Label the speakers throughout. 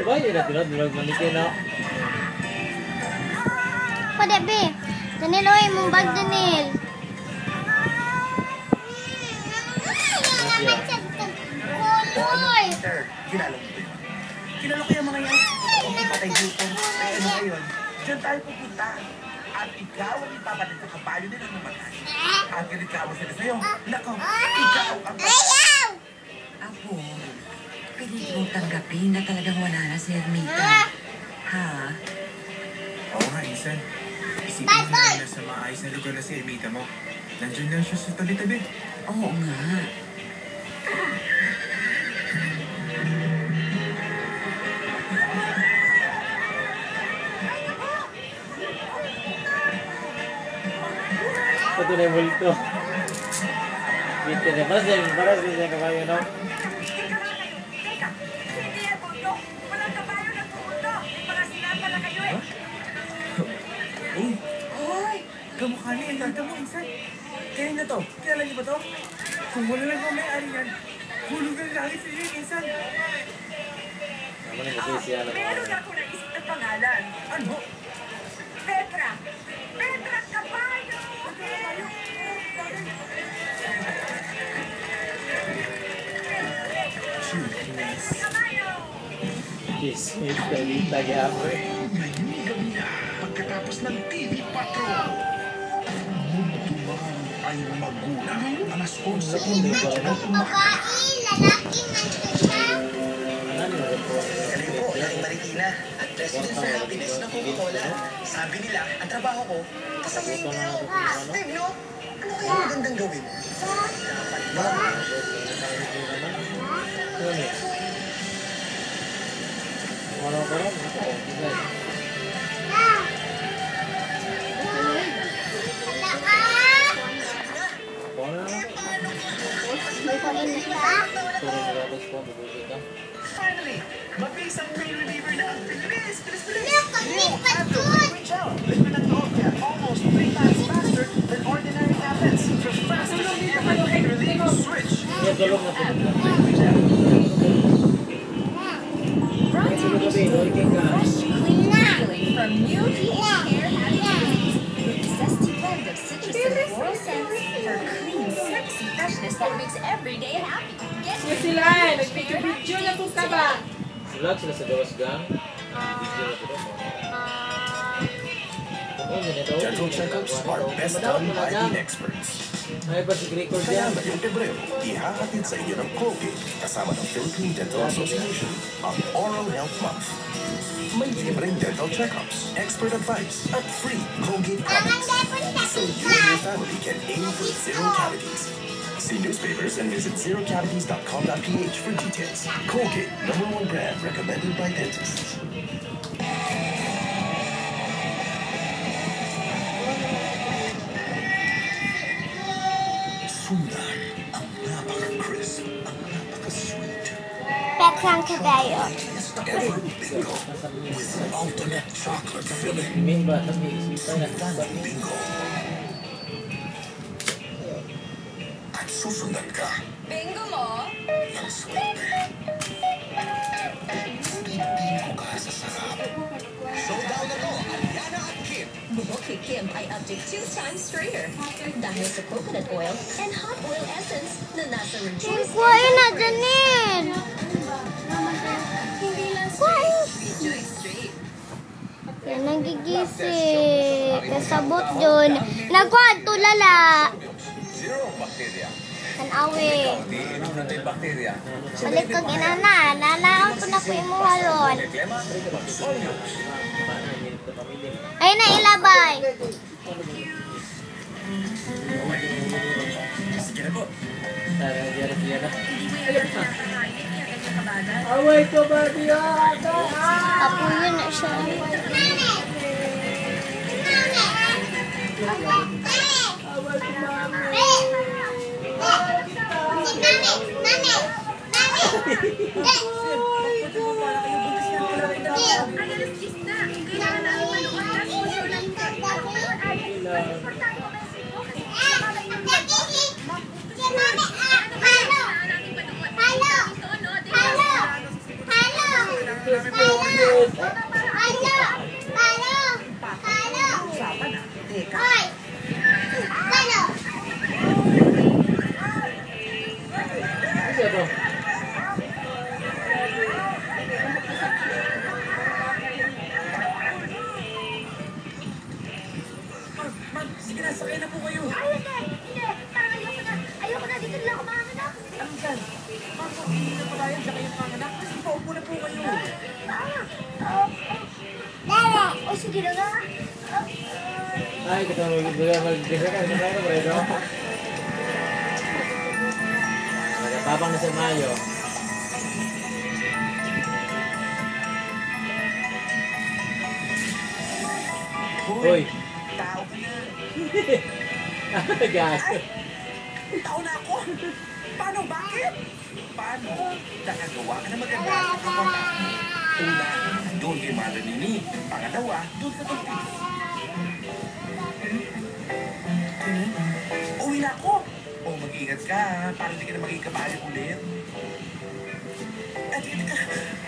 Speaker 1: Diba yun na tinod manikin na.
Speaker 2: Pwede, be. Daniel, oy, mong bag, Daniel.
Speaker 3: Kilala ko yung mga yan. Kung patay dito, ay ano ngayon, dyan tayo pupunta. At ikaw ang ipapatid sa kapayo nila namatay. At ganikawa sila sa'yo. Nako, ikaw ang
Speaker 2: Ayaw!
Speaker 4: Apo, pwede mong tanggapin na talagang wala na si Hermita. Ha?
Speaker 3: Oo nga, Insan. Isipin mo na nasa maayos na lugar na si Hermita mo. Nandiyan lang siya sa tabi-tabi.
Speaker 4: Oo nga.
Speaker 1: Ito na yung multo. Bitin na. Para siya kabayo, no?
Speaker 5: Teka, hindi yan bundok. Walang kabayo ng bundok. Mga sinapa na kayo eh.
Speaker 3: Uy! Hoy! Kamukha niya yung tanda mo, Insan. Kaya na to. Kilala niyo ba to? Kung wala lang kung may-ari yan, hulugan lagi sa iyo, Insan.
Speaker 1: Naman yung kasi siya na
Speaker 5: Meron ako naisip na pangalan.
Speaker 3: Ano?
Speaker 5: Petra. Petra Kabayo. Kabayo.
Speaker 1: Kiss me, Talita Gabri.
Speaker 6: Ngayong gabi na, pagkatapos ng TV Patrol. Tumang ay magulang. Alas 11
Speaker 2: Babae, lalaki, nandiyan.
Speaker 1: Ano yung report?
Speaker 7: Galing po, Yaring Marikina. At President for Happiness ng Coca-Cola. Sabi nila, ang trabaho ko, kasayain kayo. Steve, no? Ano kaya magandang gawin? Dapat ba?
Speaker 1: Wala ko rin.
Speaker 3: Finally, mabilis ang pain reliever na ang bilis!
Speaker 6: Liquid ng Novia, almost 3 times faster than ordinary tablets. The fastest ever pain relief switch.
Speaker 8: Brought to you fresh, clean feeling from new pH Hair Happy Days. With the zesty blend of citrus and floral scents for clean, sexy freshness that makes every day happy. Get your
Speaker 9: Sila, nagpicture-picture na po ka ba?
Speaker 1: Sulag sila sa gawas gang. Video na ito.
Speaker 6: Dental checkups are best done by the experts.
Speaker 1: Ay ba si Gregor
Speaker 6: Kaya
Speaker 1: dyan?
Speaker 6: ngayong Pebrero, ihahatid sa inyo ng Colgate kasama ng Philippine Dental Association ang Oral Health Month. May libreng dental checkups, expert advice, at free Colgate products. So you and your family can aim for 0 cavities. See newspapers and visit zerocavities.com.ph for details. Colgate, #1 brand recommended by dentists. Sundan, ang napaka-crisp, ang napaka-sweet.
Speaker 2: Petrang Kabayo.
Speaker 6: Ever Bingo with ultimate chocolate filling.
Speaker 1: Min ba? Tapos may isipay na
Speaker 6: Family Bingo. At susundan ka
Speaker 8: bingo mo.
Speaker 6: ng swerte. Bingo ka sa sarap. Showdown na to, Ariana at Kim.
Speaker 8: Buhok kay Kim ay up to 2 times straighter dahil sa coconut oil and hot oil essence na nasa Rejoice.
Speaker 2: Kuhain na, Daniel.
Speaker 8: Hindi lang straight, Rejoice straight.
Speaker 2: Yan, nagigising. Kasabot yun. Nagkuhan, tulala.
Speaker 3: Zero bacteria.
Speaker 2: Tanawi.
Speaker 3: Di inom na tayo bacteria.
Speaker 2: Balik kang inana. Nanaon ko na ko imuhalon.
Speaker 3: Klema, solyo.
Speaker 2: Ayun na, ilabay.
Speaker 3: Sige na po.
Speaker 1: Tara, diyan na.
Speaker 9: Away ko ba diya?
Speaker 2: Apo yun na siya.
Speaker 3: namin pinapagod.
Speaker 7: Usapan na. Teka.
Speaker 1: Ano siya to?
Speaker 3: Ma'am, sige na, sakay na po kayo.
Speaker 2: Ayoko na, dito lang ako makanganak.
Speaker 3: Ano dyan? Ma'am, hindi na pala yan, tsaka yung panganak. Kasi paupo na po kayo.
Speaker 2: O sige na nga.
Speaker 1: Ay, kita mag-disa ka. Sa tayo, Bredo. Nagapapang na sa Mayo. Hoy!
Speaker 3: Tao ka na.
Speaker 1: Gago.
Speaker 3: Tao na ako. Paano? Bakit? Paano? Nakagawa ka na maganda sa kapwa. Una, doon kay Mother Nini. Pangalawa, doon sa tagpis. Uwi na ako. O, mag-ingat ka, ha, para hindi ka na maging kabayo ulit. Teka.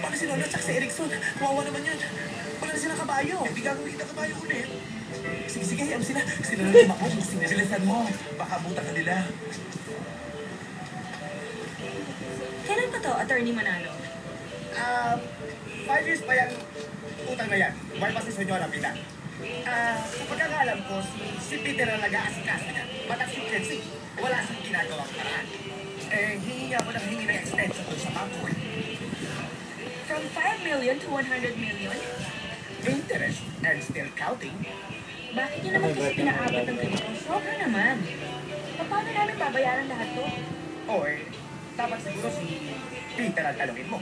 Speaker 3: Paano si Lola at si Erickson? Kawawa naman yan. Wala na silang kabayo. Hindi gagawin kita kabayo ulit. Sige, hayaan sila. Sila na naman ako. Sinasilisan mo. Baka buta ka nila.
Speaker 5: Kailan pa to, Attorney Manalo?
Speaker 7: 5 years pa yan. Utang na yan. May pa si Senyora Pina. Sa pagkakalam ko, si Peter ang nag-aasikaso niya. But as you can see, wala siyang ginagawang paraan. Hingi nga ako ng hingi ng extension doon sa banko.
Speaker 5: From 5 million to 100 million?
Speaker 7: Interest and still counting.
Speaker 5: Bakit nyo naman kasi pinaabot ng ganito? Sobra naman. Paano namin babayaran lahat to?
Speaker 7: Or, dapat siguro si Peter ang talungin mo.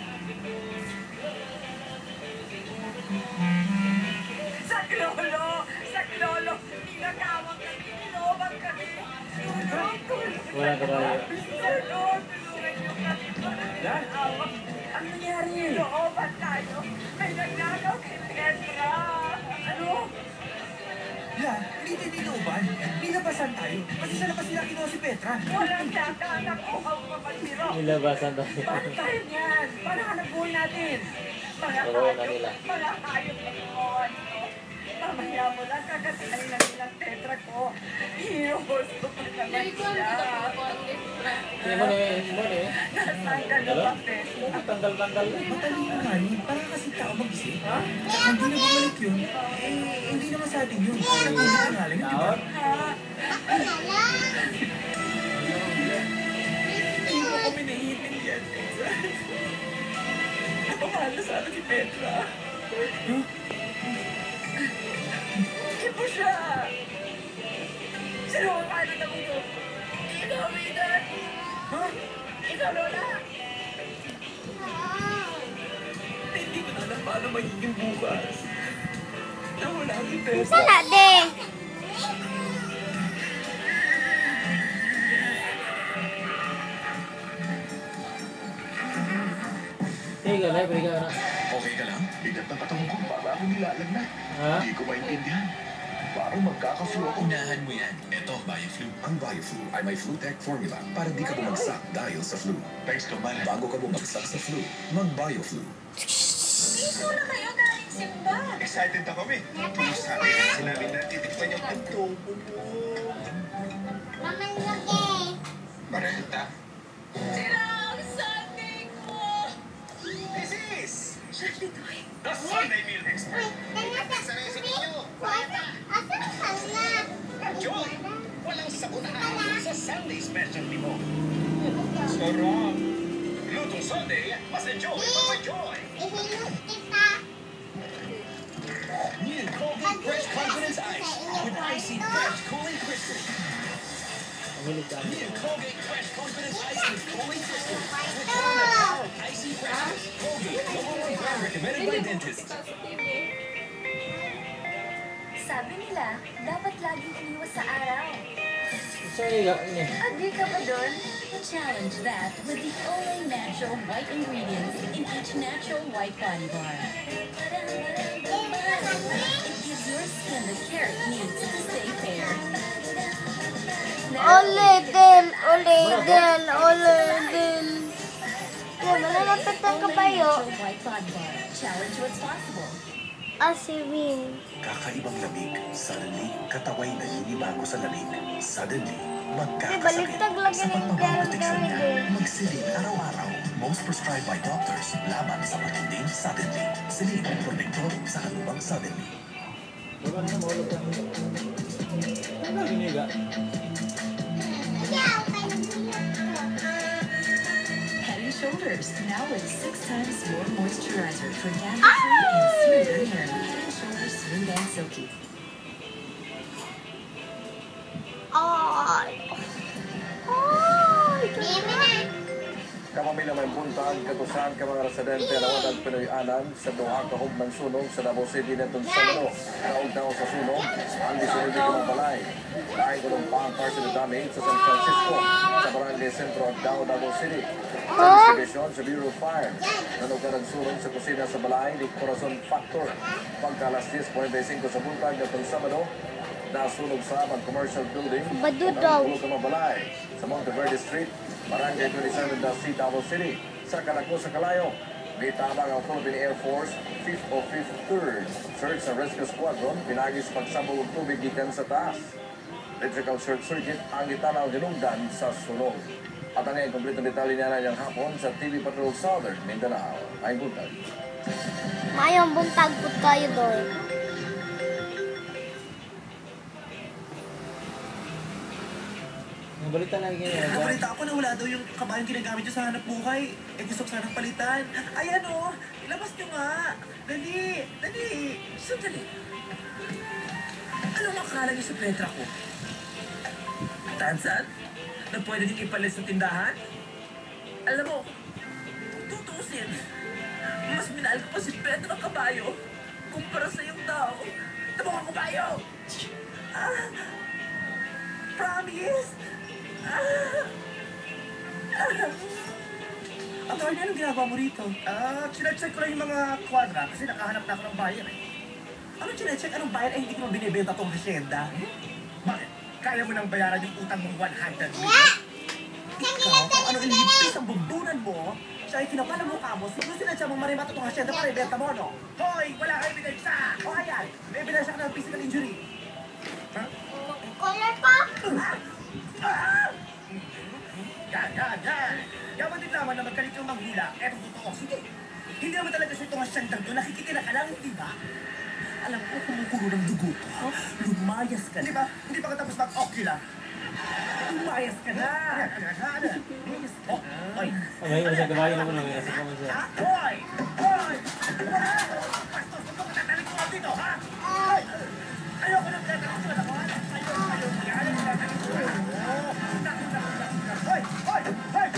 Speaker 5: Sa Klolo, ninagawang kami, nilobang kami.
Speaker 1: Wala ka tayo.
Speaker 5: Tulungan nyo kami para nilawang.
Speaker 3: Ano nangyari?
Speaker 5: Looban tayo. May nagnagaw kay Petra. Ano?
Speaker 3: Yeah, hindi niloban. Nilabasan tayo. Kasi sa labas nila kinuha si Petra.
Speaker 5: Walang tatanak o ang kapatiro.
Speaker 1: Nilabasan tayo.
Speaker 5: Pantay niyan. Para hanap buhay natin. Mga
Speaker 1: Turuan na
Speaker 5: hayop.
Speaker 1: nila.
Speaker 5: Mga hayop na yun. Mamaya mo lang kakatayin na nilang tetra ko. Heroes ko pa naman sila.
Speaker 1: Hindi mo eh.
Speaker 5: Nasaan ka na ba, Tess?
Speaker 1: Tanggal-tanggal.
Speaker 3: Matalino nga yun. Parang kasi tao mag-isip. Ha? Tsaka hindi na bumalik yun. Hindi naman sa atin yun. Nagulit na nga lang yun, di ba? Hindi mo kami naiintindihan. Napamahal na sana si Petra.
Speaker 5: Hindi mo siya. Sino ang kanan na mundo? Ikaw, Peter.
Speaker 3: Ha?
Speaker 5: Ikaw, Lola.
Speaker 3: Hindi ko na alam paano magiging bukas. Nawala si Petra.
Speaker 2: Sana de.
Speaker 1: Tiga na, beriga na.
Speaker 6: Okay ka lang? Bigat ng katawan ko para ako nilalagnat.
Speaker 1: Ha?
Speaker 6: Hindi ko maintindihan. Parang magkaka-flu ako.
Speaker 7: Unahan mo yan. Ito, BioFlu.
Speaker 6: Ang BioFlu ay may FluTech formula para di ka bumagsak dahil sa flu.
Speaker 7: Thanks, Kambal.
Speaker 6: Bago ka bumagsak sa flu, mag-BioFlu.
Speaker 5: Dito na kayo galing simba.
Speaker 7: Excited ako, eh. Sabi na sinabi na titikman yung adobo mo.
Speaker 2: Mamang
Speaker 7: Marenta.
Speaker 5: Sira ang Sunday ko.
Speaker 7: This is
Speaker 5: Sunday to eh.
Speaker 7: the Sunday Meal Expert. Joy! Walang sabunahan sa Sunday specialty mo. Sarap! Lutong Sunday, mas enjoy pag may joy! New Colgate Fresh Confidence Ice with icy fresh cooling crystal.
Speaker 1: Pamilig ka.
Speaker 7: New Colgate Fresh Confidence Ice with cooling crystal. With power icy freshness. Colgate, #1 brand recommended by dentists.
Speaker 8: Sabi nila, dapat laging umiwas sa araw.
Speaker 1: Sorry, ini.
Speaker 8: Agree ka ba dun? Challenge that with the Olay Natural White Ingredients in each natural white body bar. It gives your skin the care it needs to stay fair.
Speaker 2: Ole din, ole din, ole din. Kaya malalapit ang kabayo.
Speaker 8: White Body Bar. Challenge what's possible.
Speaker 2: Asimin.
Speaker 6: Kakaibang lamig. Suddenly, kataway naninibago sa lamig. Suddenly, magkakasakit.
Speaker 2: Baliktad lagi
Speaker 6: Sa
Speaker 2: ng
Speaker 6: pagpapaproteksyon niya,
Speaker 2: Derek.
Speaker 6: magsilin araw-araw. Most prescribed by doctors laban sa matinding suddenly. Silin, protektor sa kanubang suddenly.
Speaker 1: Diba na mahulog ka? Ano giniga?
Speaker 8: Head and Shoulders. Now with 6 times more moisturizer for damage-free and smoother hair. Head and Shoulders Smooth and Silky.
Speaker 2: Ay. Ay.
Speaker 10: Kamamila may buntag, katusan ka mga residente na wadag Pinoy-anan sa duha ka hugmang sunog sa Davao City netong Sabado. Naugnaw sa sunog, ang disunod ng balay. Dahil ko ng pang-car sa damage sa San Francisco, sa Barangay Centro of Davao City. Sa investigation sa Bureau of Fire, nanog na nagsunog sa kusina sa balay ni Corazon Factor. Pagkalas 10:45 sa buntag netong Sabado, nasunog sa commercial building
Speaker 2: Badudaw.
Speaker 10: ang pulo ka balay sa Monteverde Street, Barangay 27 Davao City. Sa Kalako sa Kalayo, gitabang ang Philippine Air Force 5th o 3rd Search and Rescue Squadron pinagis pagsabog og tubig gikan sa taas. Electrical short circuit ang gitanaw ginungdan sa sunog. At ang kompletong detalye niya ng hapon sa TV Patrol Southern Mindanao. Ay buntag.
Speaker 2: Mayong buntag po kayo doon.
Speaker 1: Yung balita na giniga.
Speaker 3: Nabalita ako na wala daw yung kabayong ginagamit nyo sa hanap buhay. Eh gusto ko sanang palitan. Ayan o, ilabas nyo nga. Dali, dali. Sandali. Anong akala nyo sa Petra ko? Tansan? Na pwede nyo ipalit sa tindahan? Alam mo, tutusin. Mas minahal ko pa si Petra Kabayo kumpara sa yung tao. Tama ka kabayo! Ah, promise? Attorney, anong ginagawa mo rito? Chinecheck ko lang yung mga kwadra kasi nakahanap na ako ng buyer eh. Ano chinecheck? Anong buyer? Eh, hindi ko naman binibenta tong hasyenda. Bakit? Kaya mo nang bayaran yung utang mong 100 million? Ikaw, kung ano ilipis ang bugdunan mo, siya ay kinapal ang mukha mo, siguro sinadya mong marimata tong hasyenda para ibenta mo, no? Hoy! Wala ka ebidensya! O ayan! May ebidensya ka ng physical injury. Ha?
Speaker 2: Color pa?
Speaker 3: Yan. Yaman din naman na magkalit yung manghula. Eto totoo. Sige. Hindi naman talaga siya itong asyandang doon. Nakikitira ka lang, di ba? Alam ko, kumukulo ng dugo ko. Lumayas ka na. Hindi pa katapos mag-ocular. Lumayas ka na. Lumayas ka na. Oy.
Speaker 1: May sa kabayo naman ang nasa comment siya.
Speaker 3: Hoy! Hoy! Pastor, huwag ka matatalig ko dito, ha? Hoy! Ayoko nang tatalig ko na ako, ha? Ayaw. Yan ang tatalig ko. Hoy! Hoy! Hoy!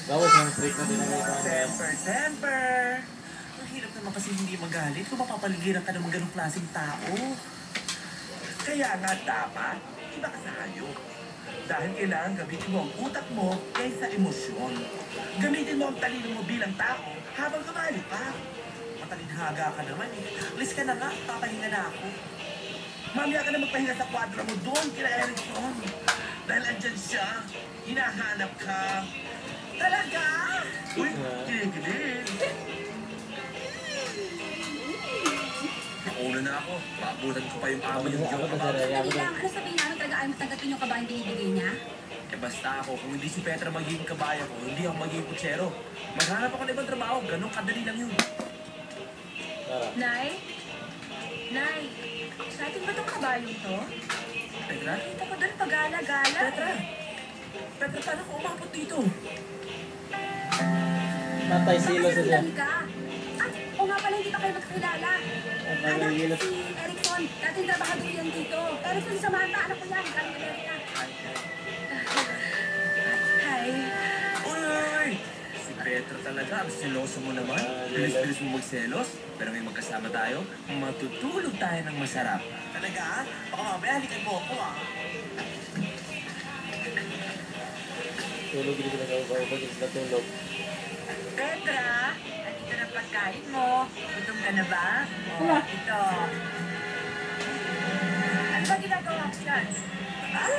Speaker 1: Bawas ng trick na dinagay ko.
Speaker 3: Temper! Ang hirap naman kasi hindi magalit kung mapapaligiran ka ng mga ganong klaseng tao. Kaya nga dapat, iba ka sa hayop. Dahil kailangan gamitin mo ang utak mo kaysa emosyon. Gamitin mo ang talino mo bilang tao habang kamali pa. Matalinhaga ka naman eh. Alis ka na nga, papahinga na ako. Mamaya ka na magpahinga sa kwadra mo doon kila Erickson. Dahil andyan siya, hinahanap ka. Talaga? Uy, kilig-kilig. Nauna na ako. Maabutan ko pa yung amo yung joke about.
Speaker 8: Ano sabihin namin talaga ayaw matanggapin yung kabayang binibigay niya?
Speaker 3: Eh basta ako, kung hindi si Petra magiging kabaya ko, hindi ako magiging kutsero. Maghanap ako ng ibang trabaho, ganun kadali lang yun.
Speaker 8: Nay? Nay, sa atin ba itong kabayong to?
Speaker 3: Petra?
Speaker 8: Kita ko doon pag-gala-gala.
Speaker 3: Petra, paano ko umabot dito?
Speaker 1: Tatay silo sa siya.
Speaker 8: Nakasimulan ka. O nga pala, hindi pa kayo magkakilala. Anak ko si Erickson, dating trabahador yan dito. Erickson Samantha, anak ko yan, galing Amerika. Hi.
Speaker 3: Uy! Si Petra talaga, ang seloso mo naman. Bilis-bilis mo magselos. Pero may magkasama tayo, matutulog tayo ng masarap. Talaga? Baka mamaya halikan mo ako
Speaker 1: Tulog dito na kaubaw dito na tulog.
Speaker 5: Petra, andito na pagkain mo. Gutom ka na ba? Oh, ito. Ano Ano ba ginagawa ko yan?
Speaker 3: Ah,